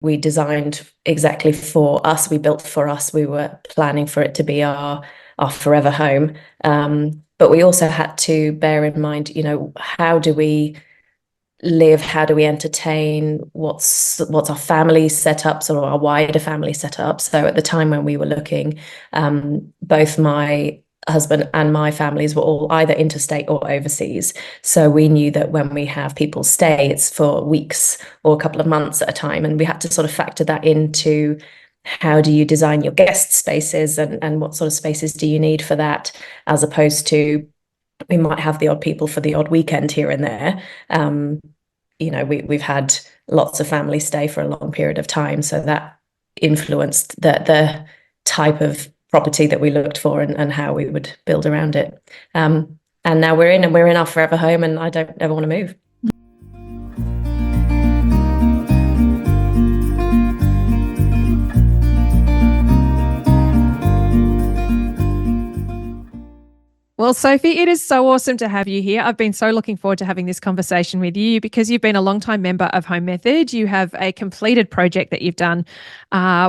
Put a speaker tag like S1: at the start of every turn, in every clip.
S1: we designed exactly for us. We built for us. We were planning for it to be our forever home. But we also had to bear in mind, how do we live? How do we entertain? What's our family setups or our wider family setup? So at the time when we were looking, both my husband and my families were all either interstate or overseas. So we knew that when we have people stay, it's for weeks or a couple of months at a time. And we had to sort of factor that into how do you design your guest spaces and what sort of spaces do you need for that, as opposed to we might have the odd people for the odd weekend here and there. We've had lots of family stay for a long period of time, so that influenced the type of property that we looked for and how we would build around it. And now we're in our forever home, and I don't ever want to move.
S2: Well, Sophie, it is so awesome to have you here. I've been so looking forward to having this conversation with you because you've been a long-time member of Home Method. You have a completed project that you've done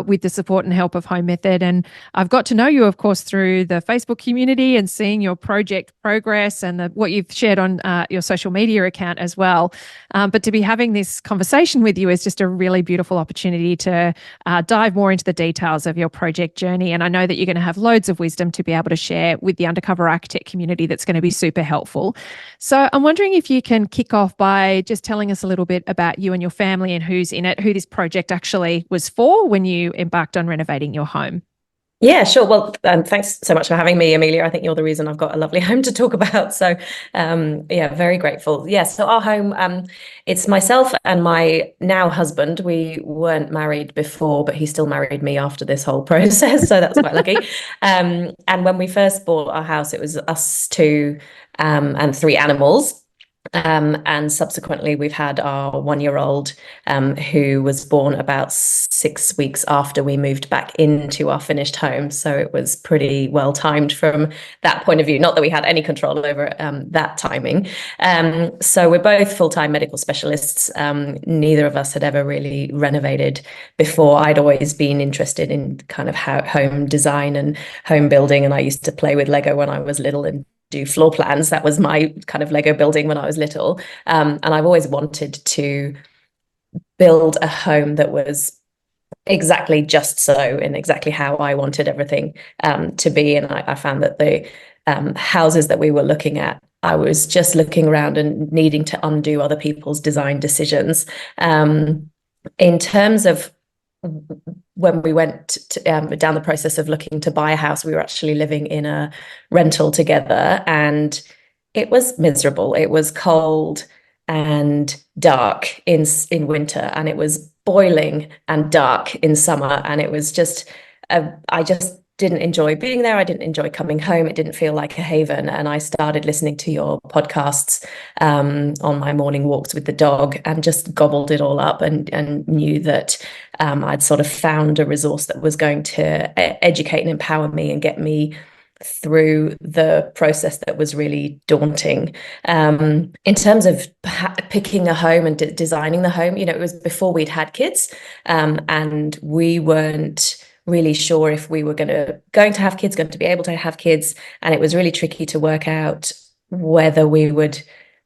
S2: with the support and help of Home Method. And I've got to know you, of course, through the Facebook community and seeing your project progress and what you've shared on your social media account as well. But to be having this conversation with you is just a really beautiful opportunity to dive more into the details of your project journey. And I know that you're going to have loads of wisdom to be able to share with the Undercover Architect community that's going to be super helpful. So I'm wondering if you can kick off by just telling us a little bit about you and your family and who's in it, who this project actually was for when you embarked on renovating your home.
S1: Yeah, sure. Well, thanks so much for having me, Amelia. I think you're the reason I've got a lovely home to talk about. So, yeah, very grateful. Yeah, so our home, it's myself and my now husband. We weren't married before, but he still married me after this whole process. So that's quite lucky. And when we first bought our house, it was us two and three animals. And subsequently, we've had our 1-year-old who was born about 6 weeks after we moved back into our finished home. So it was pretty well timed from that point of view. Not that we had any control over that timing. So we're both full-time medical specialists. Neither of us had ever really renovated before. I'd always been interested in kind of how home design and home building. And I used to play with Lego when I was little and do floor plans. That was my kind of Lego building when I was little. And I've always wanted to build a home that was exactly just so and exactly how I wanted everything to be. And I found that the houses that we were looking at, I was just looking around and needing to undo other people's design decisions. In terms of when we went down the process of looking to buy a house, we were actually living in a rental together, and it was miserable. It was cold and dark in winter, and it was boiling and dark in summer, and it was just I just didn't enjoy being there. I didn't enjoy coming home. It didn't feel like a haven. And I started listening to your podcasts on my morning walks with the dog and just gobbled it all up and knew that I'd sort of found a resource that was going to educate and empower me and get me through the process that was really daunting. In terms of picking a home and designing the home, it was before we'd had kids, and we weren't really sure if we were going to have kids, going to be able to have kids. And it was really tricky to work out whether we would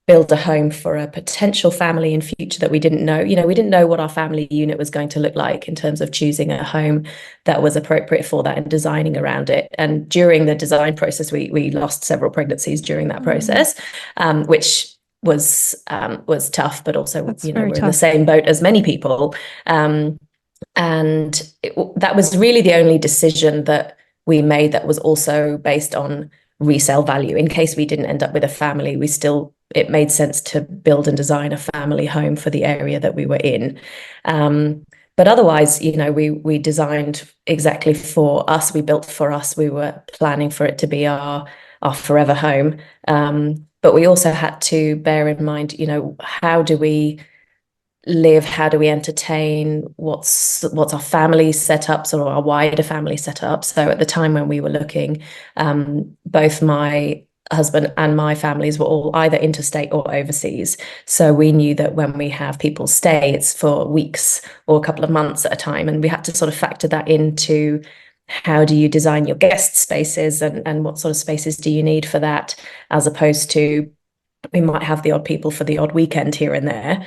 S1: build a home for a potential family in future that we didn't know. We didn't know what our family unit was going to look like in terms of choosing a home that was appropriate for that and designing around it. And during the design process, we lost several pregnancies during that process, which was tough, but also, we're in the same boat as many people. And that was really the only decision that we made that was also based on resale value. In case we didn't end up with a family, it made sense to build and design a family home for the area that we were in. But otherwise, we designed exactly for us. We built for us. We were planning for it to be our forever home. But we also had to bear in mind, how do we live? How do we entertain? What's our family setups or our wider family setup? So at the time when we were looking, both my husband and my families were all either interstate or overseas. So we knew that when we have people stay, it's for weeks or a couple of months at a time. And we had to sort of factor that into how do you design your guest spaces, and what sort of spaces do you need for that, as opposed to we might have the odd people for the odd weekend here and there.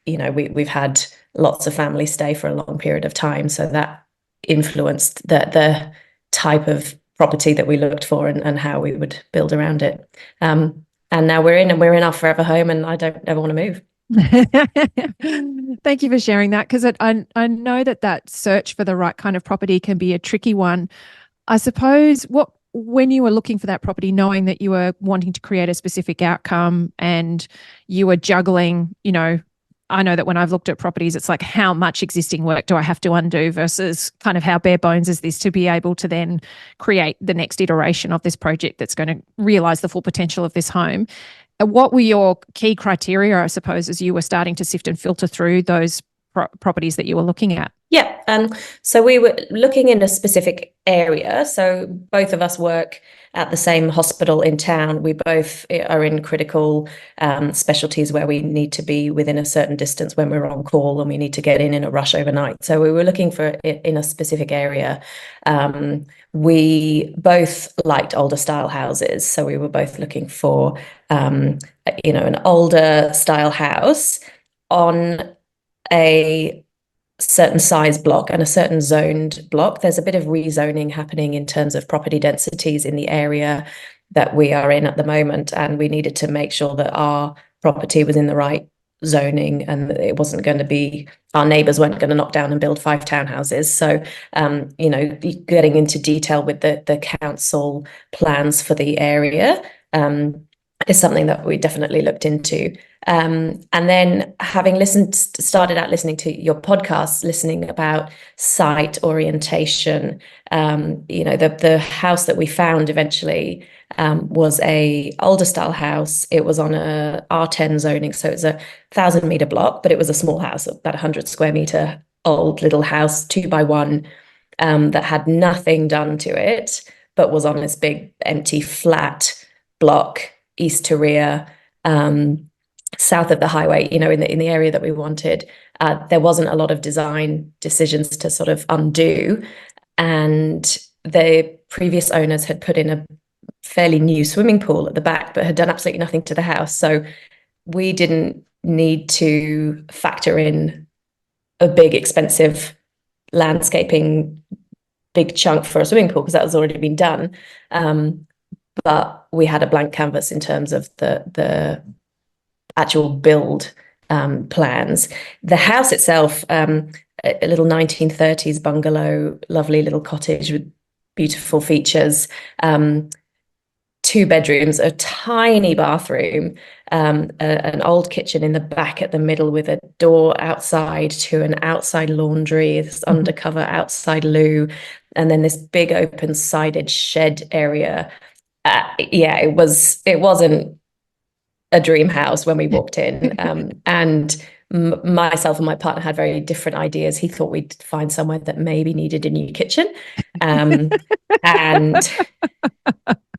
S1: We've had lots of families stay for a long period of time, so that influenced the type of property that we looked for, and how we would build around it. And now we're in our forever home, and I don't ever want to move.
S2: Thank you for sharing that, because I know that search for the right kind of property can be a tricky one. I suppose when you were looking for that property, knowing that you were wanting to create a specific outcome and you were juggling, I know that when I've looked at properties, it's like, how much existing work do I have to undo versus kind of how bare bones is this to be able to then create the next iteration of this project that's going to realize the full potential of this home. What were your key criteria, I suppose, as you were starting to sift and filter through those properties that you were looking at?
S1: Yeah. So we were looking in a specific area. So both of us work at the same hospital in town. We both are in critical specialties where we need to be within a certain distance when we're on call, and we need to get in a rush overnight. So we were looking for it in a specific area. We both liked older style houses. So we were both looking for, an older style house on a certain size block and a certain zoned block. There's a bit of rezoning happening in terms of property densities in the area that we are in at the moment, and we needed to make sure that our property was in the right zoning, and that it wasn't going to be, our neighbours weren't going to knock down and build 5 townhouses. So getting into detail with the council plans for the area is something that we definitely looked into. And then having started out listening to your podcast, listening about site orientation, the house that we found eventually was a older style house. It was on a R10 zoning, so it's a 1,000-meter block, but it was a small house, about 100 square meter old little house, 2x1, that had nothing done to it, but was on this big empty flat block, east to rear, south of the highway, in the area that we wanted. There wasn't a lot of design decisions to sort of undo. And the previous owners had put in a fairly new swimming pool at the back, but had done absolutely nothing to the house. So we didn't need to factor in a big, expensive landscaping, big chunk for a swimming pool, because that was already been done. But we had a blank canvas in terms of the actual build plans. The house itself, a little 1930s bungalow, lovely little cottage with beautiful features, 2 bedrooms, a tiny bathroom, an old kitchen in the back at the middle with a door outside to an outside laundry, this undercover outside loo, and then this big open sided shed area. It wasn't a dream house when we walked in. And myself and my partner had very different ideas. He thought we'd find somewhere that maybe needed a new kitchen. And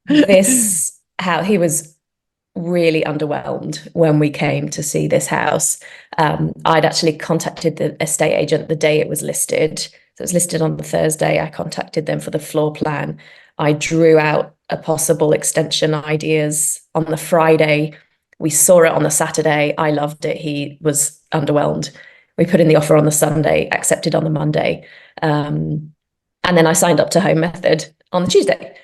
S1: he was really underwhelmed when we came to see this house. I'd actually contacted the estate agent the day it was listed. So it was listed on the Thursday. I contacted them for the floor plan. I drew out a possible extension ideas on the Friday. We saw it on the Saturday. I loved it. He was underwhelmed. We put in the offer on the Sunday, accepted on the Monday. And then I signed up to Home Method on the Tuesday.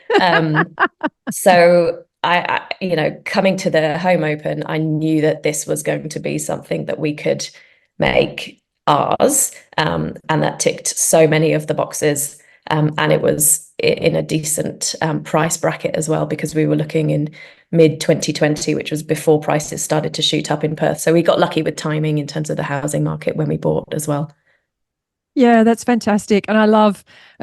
S1: So I coming to the home open, I knew that this was going to be something that we could make ours. And that ticked so many of the boxes. And it was in a decent price bracket as well, because we were looking in mid-2020, which was before prices started to shoot up in Perth. So we got lucky with timing in terms of the housing market when we bought as well.
S2: Yeah, that's fantastic. And I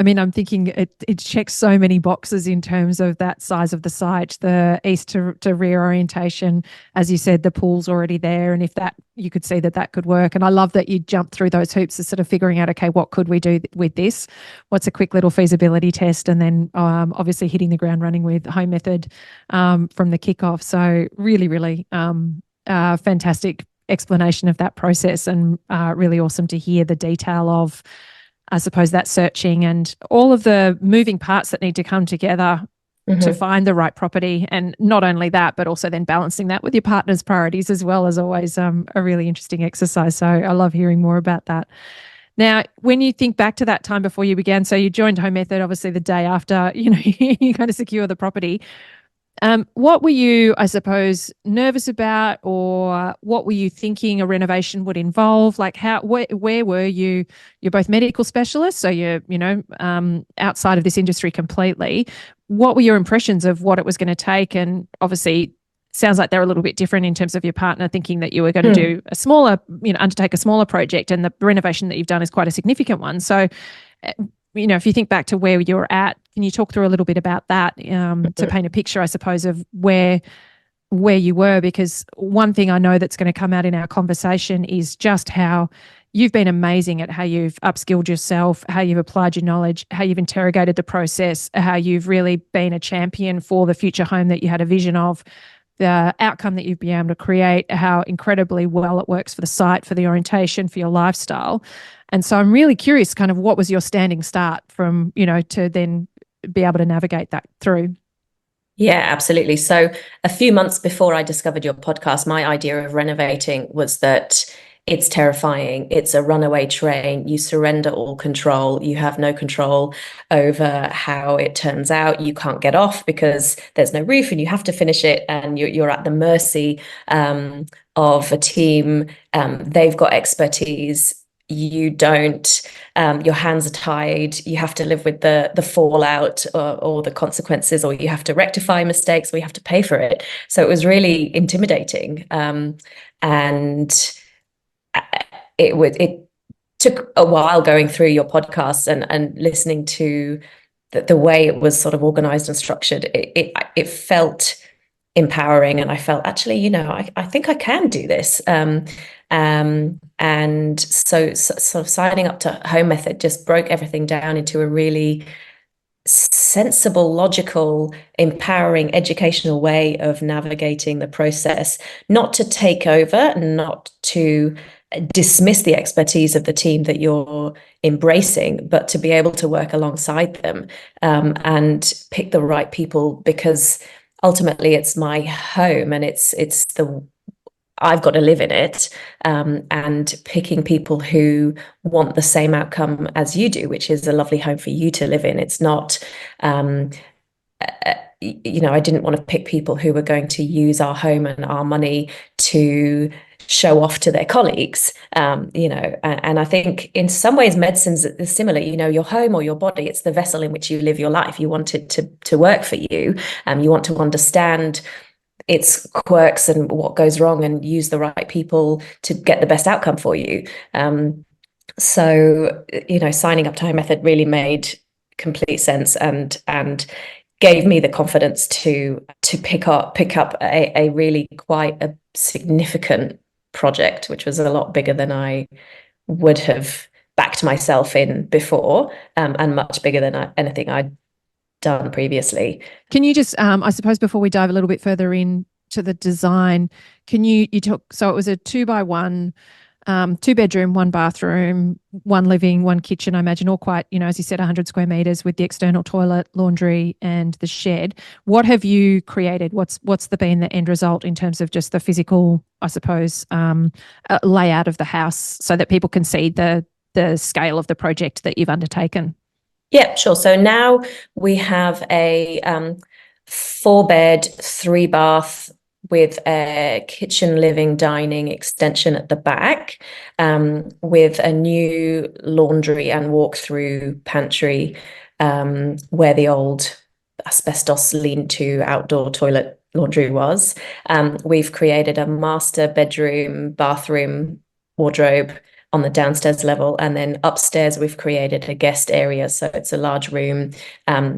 S2: mean, I'm thinking it checks so many boxes in terms of that size of the site, the east to rear orientation. As you said, the pool's already there. And if that, you could see that that could work. And I love that you jumped through those hoops of sort of figuring out, okay, what could we do with this? What's a quick little feasibility test? And then obviously hitting the ground running with home method from the kickoff. So really, really fantastic explanation of that process, and really awesome to hear the detail of, I suppose, that searching and all of the moving parts that need to come together to find the right property. And not only that, but also then balancing that with your partner's priorities as well, as always a really interesting exercise. So I love hearing more about that. Now, when you think back to that time before you began, so you joined Home Method obviously the day after, you kind of secure the property. What were you, I suppose, nervous about, or what were you thinking a renovation would involve? Like, where were you? You're both medical specialists, so you're, outside of this industry completely. What were your impressions of what it was going to take? And obviously, sounds like they're a little bit different in terms of your partner thinking that you were going to do a smaller, undertake a smaller project, and the renovation that you've done is quite a significant one. So, if you think back to where you're at, can you talk through a little bit about that to paint a picture, I suppose, of where you were? Because one thing I know that's going to come out in our conversation is just how you've been amazing at how you've upskilled yourself, how you've applied your knowledge, how you've interrogated the process, how you've really been a champion for the future home that you had a vision of, the outcome that you've been able to create, how incredibly well it works for the site, for the orientation, for your lifestyle. And so I'm really curious, kind of what was your standing start from, to then be able to navigate that through?
S1: Yeah, absolutely. So a few months before I discovered your podcast, my idea of renovating was that it's terrifying. It's a runaway train. You surrender all control. You have no control over how it turns out. You can't get off because there's no roof and you have to finish it. And you're at the mercy of a team. They've got expertise. You don't. Your hands are tied. You have to live with the fallout or the consequences, or you have to rectify mistakes, or you have to pay for it. So it was really intimidating, and it took a while going through your podcasts and listening to the way it was sort of organized and structured. It felt empowering, and I felt, actually, I think I can do this. And so sort of signing up to Home Method just broke everything down into a really sensible, logical, empowering, educational way of navigating the process, not to take over, not to dismiss the expertise of the team that you're embracing, but to be able to work alongside them, and pick the right people, because ultimately it's my home, and I've got to live in it, and picking people who want the same outcome as you do, which is a lovely home for you to live in. It's not, I didn't want to pick people who were going to use our home and our money to show off to their colleagues, and I think in some ways medicine's similar. Your home or your body, it's the vessel in which you live your life. You want it to work for you. You want to understand its quirks and what goes wrong, and use the right people to get the best outcome for you. So signing up to Home Method really made complete sense, and gave me the confidence to pick up a really quite a significant project, which was a lot bigger than I would have backed myself in before, and much bigger than anything I'd done previously.
S2: Can you just, I suppose, before we dive a little bit further in to the design, can you talk? So it was a 2x1, 2-bedroom, 1 bathroom, 1 living, 1 kitchen. I imagine all quite, as you said, 100 square meters with the external toilet, laundry, and the shed. What have you created? What's been the end result in terms of just the physical, I suppose, layout of the house, so that people can see the scale of the project that you've undertaken?
S1: Yeah, sure. So now we have a 4-bed, 3-bath with a kitchen, living, dining extension at the back, with a new laundry and walk-through pantry, where the old asbestos lean-to outdoor toilet laundry was. We've created a master bedroom, bathroom, wardrobe, on the downstairs level. And then upstairs, we've created a guest area. So it's a large room,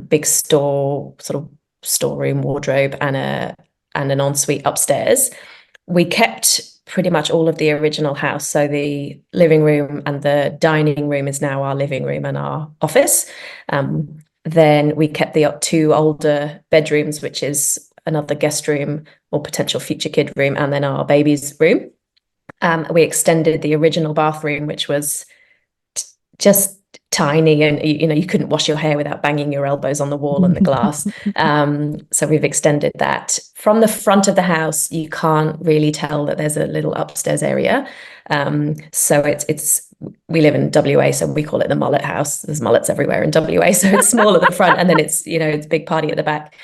S1: big store, sort of storeroom, wardrobe, and an ensuite upstairs. We kept pretty much all of the original house. So the living room and the dining room is now our living room and our office. Then we kept the 2 older bedrooms, which is another guest room or potential future kid room, and then our baby's room. We extended the original bathroom, which was just tiny, and you couldn't wash your hair without banging your elbows on the wall and the glass. So we've extended that. From the front of the house, you can't really tell that there's a little upstairs area. So we live in WA, so we call it the mullet house. There's mullets everywhere in WA, so it's small at the front, and then it's a big party at the back.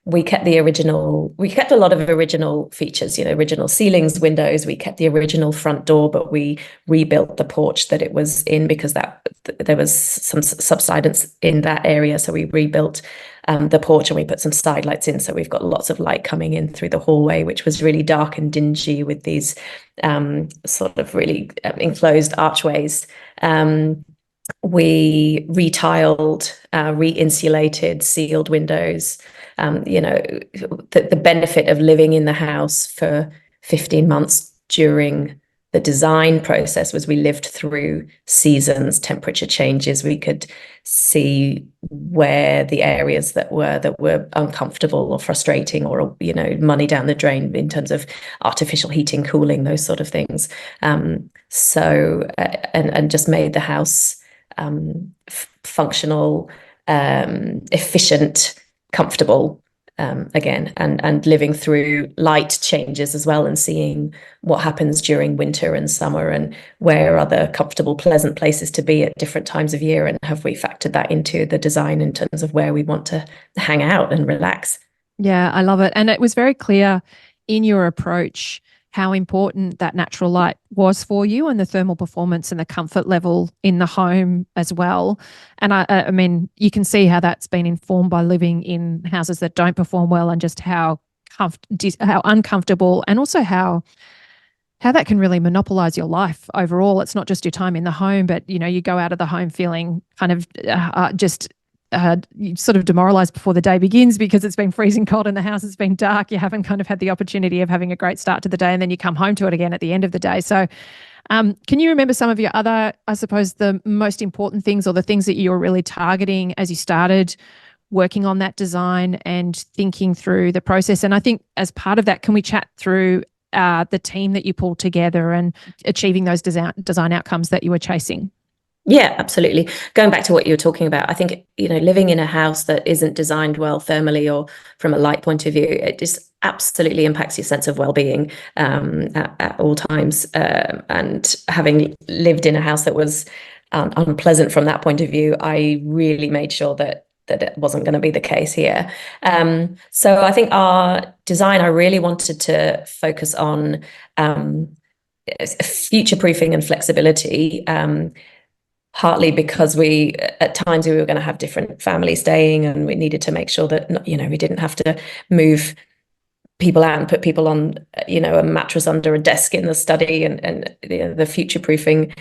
S1: We kept a lot of original features, original ceilings, windows. We kept the original front door, but we rebuilt the porch that it was in because there was some subsidence in that area. So we rebuilt the porch, and we put some side lights in. So we've got lots of light coming in through the hallway, which was really dark and dingy with these sort of really enclosed archways. We retiled, re-insulated, sealed windows. The benefit of living in the house for 15 months during the design process was we lived through seasons, temperature changes. We could see where the areas that were uncomfortable or frustrating, or money down the drain in terms of artificial heating, cooling, those sort of things. So just made the house functional, efficient, comfortable, again, and living through light changes as well, and seeing what happens during winter and summer, and where are the comfortable, pleasant places to be at different times of year, and have we factored that into the design in terms of where we want to hang out and relax.
S2: Yeah, I love it. And it was very clear in your approach how important that natural light was for you, and the thermal performance and the comfort level in the home as well. And I mean, you can see how that's been informed by living in houses that don't perform well, and just how uncomfortable, and also how that can really monopolize your life overall. It's not just your time in the home, but you go out of the home feeling kind of just sort of demoralized before the day begins, because it's been freezing cold in the house, it's been dark, you haven't kind of had the opportunity of having a great start to the day, and then you come home to it again at the end of the day. So can you remember some of your other, I suppose, the most important things, or the things that you were really targeting as you started working on that design and thinking through the process? And I think as part of that, can we chat through the team that you pulled together and achieving those design outcomes that you were chasing?
S1: Yeah, absolutely. Going back to what you were talking about, I think, living in a house that isn't designed well thermally or from a light point of view, it just absolutely impacts your sense of well-being at all times. And having lived in a house that was unpleasant from that point of view, I really made sure that it wasn't going to be the case here. So I think our design, I really wanted to focus on future-proofing and flexibility, partly because at times we were going to have different families staying, and we needed to make sure that, we didn't have to move people out and put people on, a mattress under a desk in the study, and the future proofing,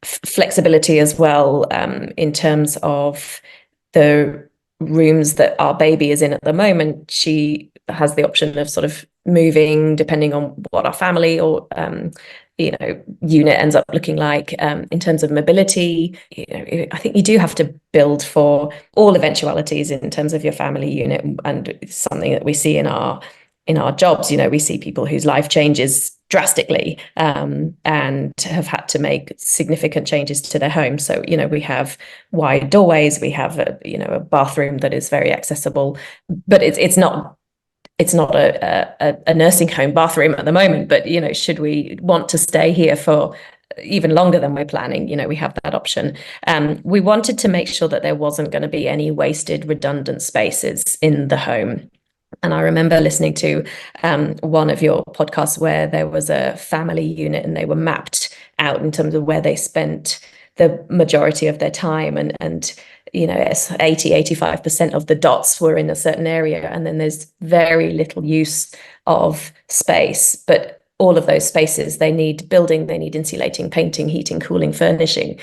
S1: flexibility as well, in terms of the rooms that our baby is in at the moment. She has the option of sort of moving depending on what our family or unit ends up looking like. In terms of mobility, I think you do have to build for all eventualities in terms of your family unit, and it's something that we see in our jobs. We see people whose life changes drastically, and have had to make significant changes to their home. So we have wide doorways, we have a bathroom that is very accessible, but it's not a nursing home bathroom at the moment. But should we want to stay here for even longer than we're planning, we have that option. We wanted to make sure that there wasn't going to be any wasted, redundant spaces in the home. And I remember listening to one of your podcasts where there was a family unit, and they were mapped out in terms of where they spent the majority of their time, and 85% of the dots were in a certain area, and then there's very little use of space. But all of those spaces. They need building, they need insulating, painting, heating, cooling, furnishing.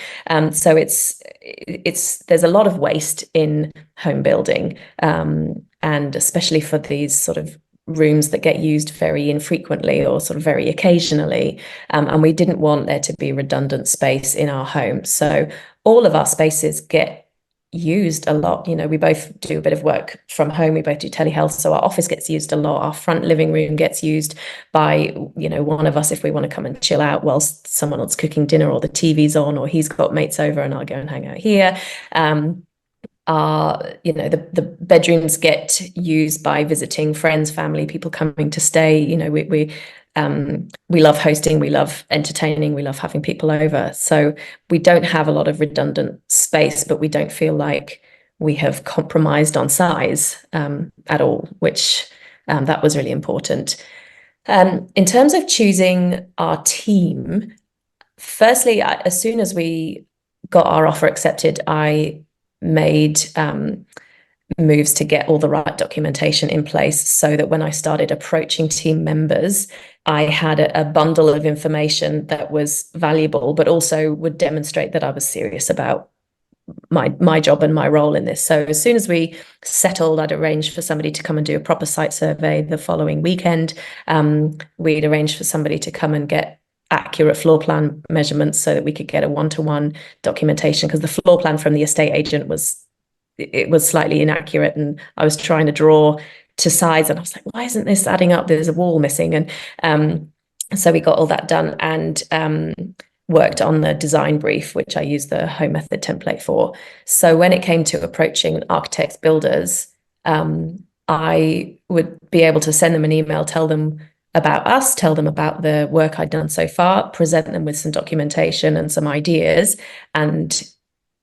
S1: So there's a lot of waste in home building, and especially for these sort of rooms that get used very infrequently or sort of very occasionally. And we didn't want there to be redundant space in our home. So all of our spaces get used a lot. We both do a bit of work from home. We both do telehealth. So our office gets used a lot. Our front living room gets used by, one of us if we want to come and chill out whilst someone else cooking dinner, or the TV's on, or he's got mates over and I'll go and hang out here. The bedrooms get used by visiting friends, family, people coming to stay. We love hosting, we love entertaining, we love having people over. So we don't have a lot of redundant space, but we don't feel like we have compromised on size at all, which that was really important. In terms of choosing our team, firstly, as soon as we got our offer accepted, I made moves to get all the right documentation in place so that when I started approaching team members, I had a bundle of information that was valuable, but also would demonstrate that I was serious about my job and my role in this. So as soon as we settled, I'd arranged for somebody to come and do a proper site survey the following weekend. We'd arranged for somebody to come and get accurate floor plan measurements so that we could get a one-to-one documentation, because the floor plan from the estate agent was slightly inaccurate, and I was trying to draw to size and I was like, why isn't this adding up? There's a wall missing. And so we got all that done and worked on the design brief, which I used the Home Method template for. So when it came to approaching architects, builders, I would be able to send them an email, tell them about us, tell them about the work I'd done so far, present them with some documentation and some ideas, and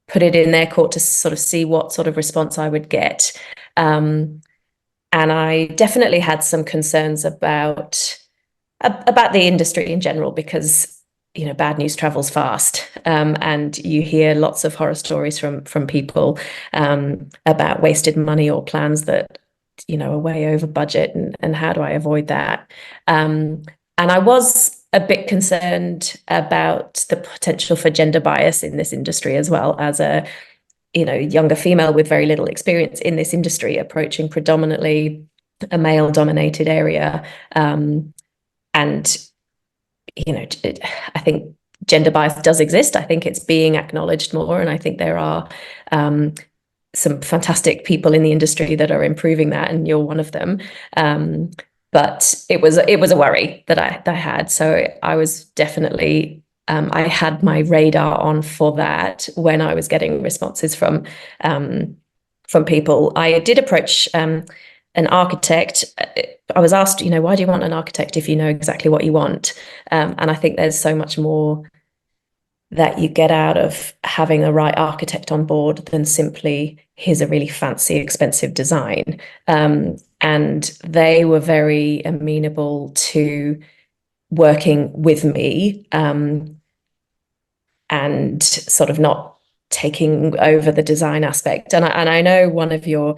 S1: put it in their court to sort of see what sort of response I would get. And I definitely had some concerns about the industry in general, because bad news travels fast, and you hear lots of horror stories from people about wasted money or plans that are way over budget, and how do I avoid that? And I was a bit concerned about the potential for gender bias in this industry, as well as a younger female with very little experience in this industry, approaching predominantly a male dominated area. And I think gender bias does exist. I think it's being acknowledged more, and I think there are some fantastic people in the industry that are improving that, and you're one of them. But it was a worry that I had. So I was definitely, I had my radar on for that when I was getting responses from people. I did approach an architect. I was asked, why do you want an architect if you know exactly what you want? And I think there's so much more that you get out of having the right architect on board than simply, here's a really fancy, expensive design. And they were very amenable to working with me, and sort of not taking over the design aspect. And I know one of your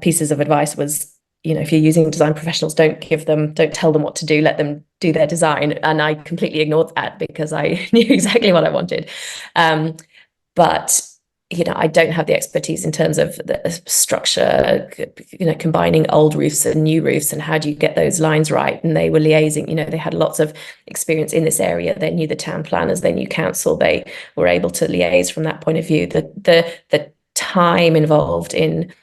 S1: pieces of advice was, if you're using design professionals, don't tell them what to do, let them do their design. And I completely ignored that because I knew exactly what I wanted. But I don't have the expertise in terms of the structure, combining old roofs and new roofs, and how do you get those lines right? And they were liaising, they had lots of experience in this area. They knew the town planners, they knew council, they were able to liaise from that point of view. The time involved in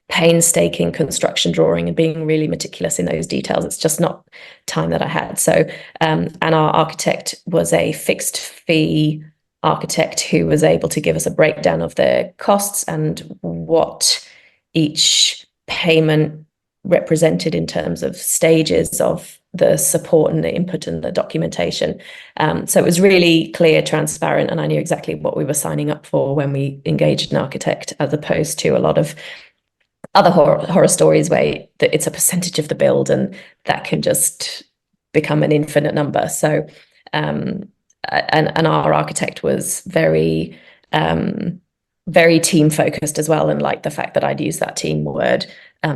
S1: painstaking construction drawing and being really meticulous in those details, it's just not time that I had. So and our architect was a fixed fee architect who was able to give us a breakdown of the costs and what each payment represented in terms of stages of the support and the input and the documentation. So it was really clear, transparent, and I knew exactly what we were signing up for when we engaged an architect, as opposed to a lot of other horror stories where it's a percentage of the build and that can just become an infinite number. So and our architect was very very team focused as well, and liked the fact that I'd used that team word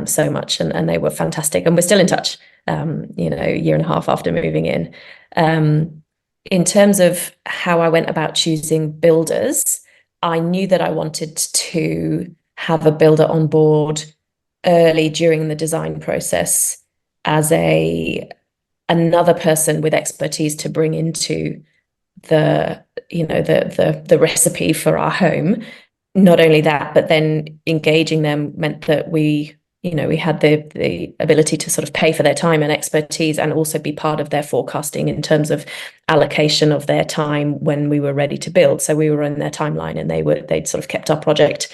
S1: so much, and they were fantastic, and we're still in touch. a year and a half after moving in. In terms of how I went about choosing builders, I knew that I wanted to have a builder on board early during the design process as another person with expertise to bring into the recipe for our home. Not only that, but then engaging them meant that we had the ability to sort of pay for their time and expertise, and also be part of their forecasting in terms of allocation of their time when we were ready to build. So we were in their timeline, and they'd sort of kept our project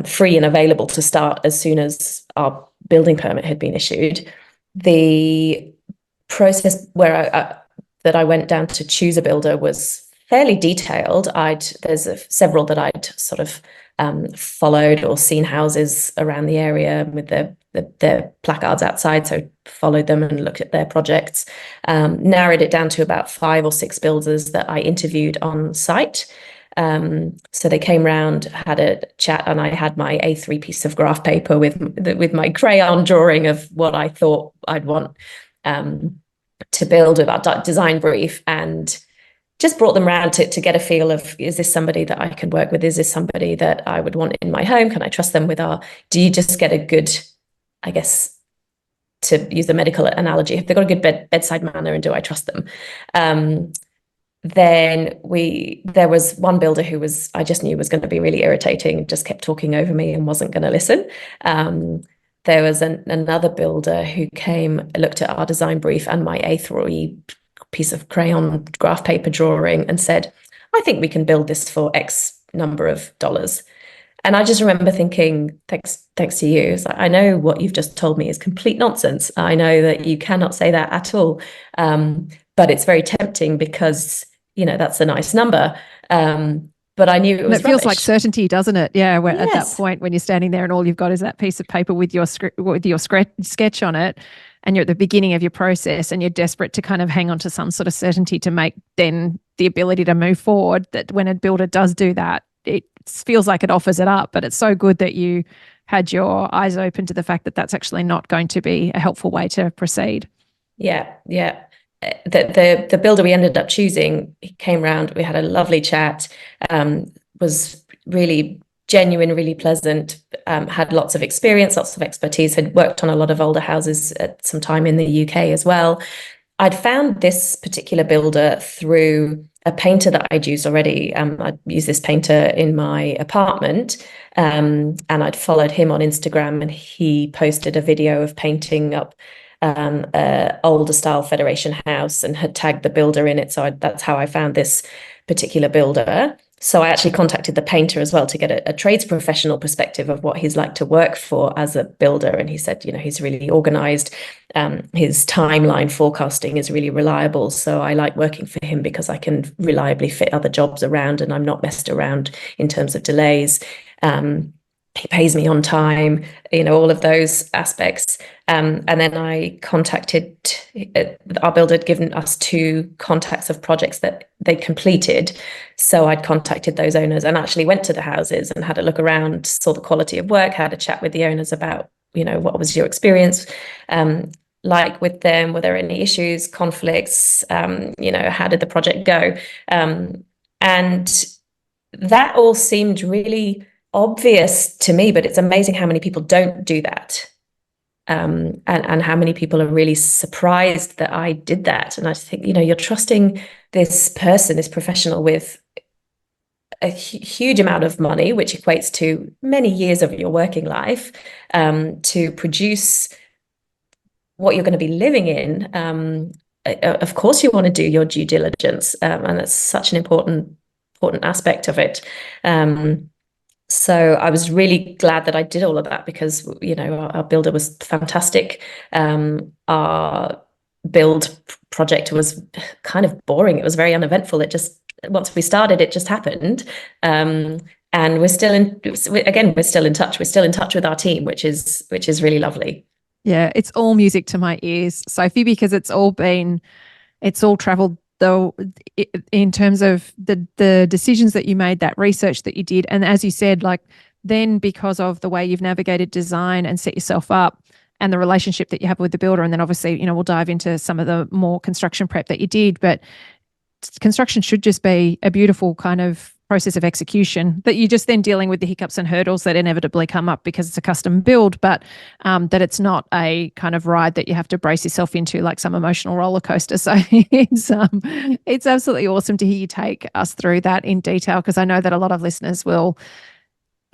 S1: free and available to start as soon as our building permit had been issued. The process that I went down to choose a builder was fairly detailed. There's several that I'd sort of followed or seen houses around the area with their placards outside, so followed them and looked at their projects. Narrowed it down to about 5 or 6 builders that I interviewed on site. So they came round, had a chat, and I had my A3 piece of graph paper with my crayon drawing of what I thought I'd want to build with our design brief, and just brought them around to get a feel of, is this somebody that I can work with? Is this somebody that I would want in my home? Can I trust them do you just get a good, I guess, to use the medical analogy, if they've got a good bedside manner, and do I trust them? Then there was one builder who I just knew was going to be really irritating, just kept talking over me and wasn't going to listen. There was another builder who came, looked at our design brief and my A3 piece of crayon graph paper drawing, and said, I think we can build this for X number of dollars. And I just remember thinking, thanks to you. Like, I know what you've just told me is complete nonsense. I know that you cannot say that at all. But it's very tempting because, that's a nice number. But I knew it was
S2: feels
S1: rubbish.
S2: like certainty, doesn't it? Yeah.
S1: Yes.
S2: At that point, when you're standing there and all you've got is that piece of paper with your sketch on it, and you're at the beginning of your process, and you're desperate to kind of hang on to some sort of certainty to make then the ability to move forward, that when a builder does do that, it feels like it offers it up. But it's so good that you had your eyes open to the fact that that's actually not going to be a helpful way to proceed.
S1: Yeah. The builder we ended up choosing, he came round, we had a lovely chat, was really genuine, really pleasant, had lots of experience, lots of expertise, had worked on a lot of older houses at some time in the UK as well. I'd found this particular builder through a painter that I'd used already. I'd used this painter in my apartment, and I'd followed him on Instagram, and he posted a video of painting up older style Federation house and had tagged the builder in it. So that's how I found this particular builder. So I actually contacted the painter as well to get a trades professional perspective of what he's like to work for as a builder. And he said, he's really organized. His timeline forecasting is really reliable. So I like working for him because I can reliably fit other jobs around, and I'm not messed around in terms of delays. He pays me on time, all of those aspects. And then I contacted, our builder had given us 2 contacts of projects that they'd completed. So I'd contacted those owners and actually went to the houses and had a look around, saw the quality of work, had a chat with the owners about, what was your experience like with them? Were there any issues, conflicts? How did the project go? And that all seemed really obvious to me, but it's amazing how many people don't do that, and how many people are really surprised that I did that. And I think, you're trusting this person, this professional, with a huge amount of money, which equates to many years of your working life, to produce what you're going to be living in. Of course, you want to do your due diligence, and that's such an important aspect of it. So I was really glad that I did all of that, because, our builder was fantastic. Our build project was kind of boring. It was very uneventful. Once we started, it just happened. And we're still in touch. We're still in touch with our team, which is really lovely.
S2: Yeah, it's all music to my ears, Sophie, because it's all traveled, though, in terms of the decisions that you made, that research that you did. And as you said, like, then because of the way you've navigated design and set yourself up, and the relationship that you have with the builder. And then obviously, you know, we'll dive into some of the more construction prep that you did, but construction should just be a beautiful kind of process of execution that you're just then dealing with the hiccups and hurdles that inevitably come up because it's a custom build, but that it's not a kind of ride that you have to brace yourself into like some emotional roller coaster. So it's absolutely awesome to hear you take us through that in detail, because I know that a lot of listeners will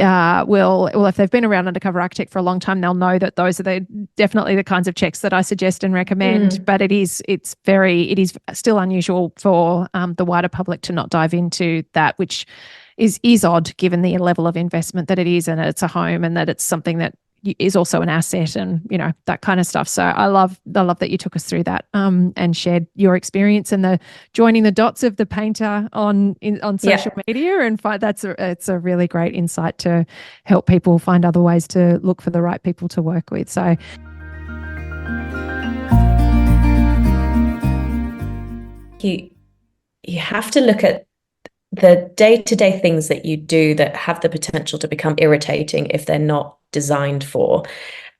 S2: if they've been around Undercover Architect for a long time, they'll know that those are definitely the kinds of checks that I suggest and recommend. But it is still unusual for the wider public to not dive into that, which is odd given the level of investment that it is, and it's a home, and that it's something that is also an asset, and you know, that kind of stuff. So I love that you took us through that and shared your experience and the joining the dots of the painter on social media, and it's a really great insight to help people find other ways to look for the right people to work with. So
S1: you have to look at the day-to-day things that you do that have the potential to become irritating if they're not designed for.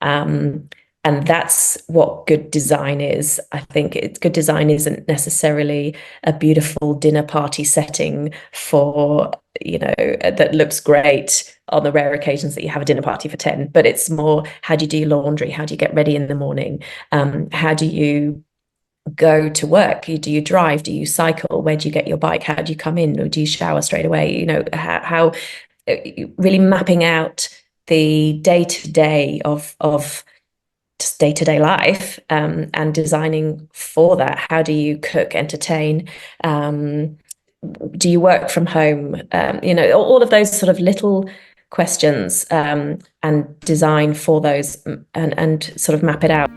S1: And that's what good design is. I think good design isn't necessarily a beautiful dinner party setting for, you know, that looks great on the rare occasions that you have a dinner party for 10, but it's more, how do you do your laundry? How do you get ready in the morning? How do you go to work? Do you drive? Do you cycle? Where do you get your bike? How do you come in? Or do you shower straight away? You know, how really mapping out the day-to-day of just day-to-day life, and designing for that. How do you cook, entertain? Do you work from home? You know, all of those sort of little questions, and design for those, and sort of map it out.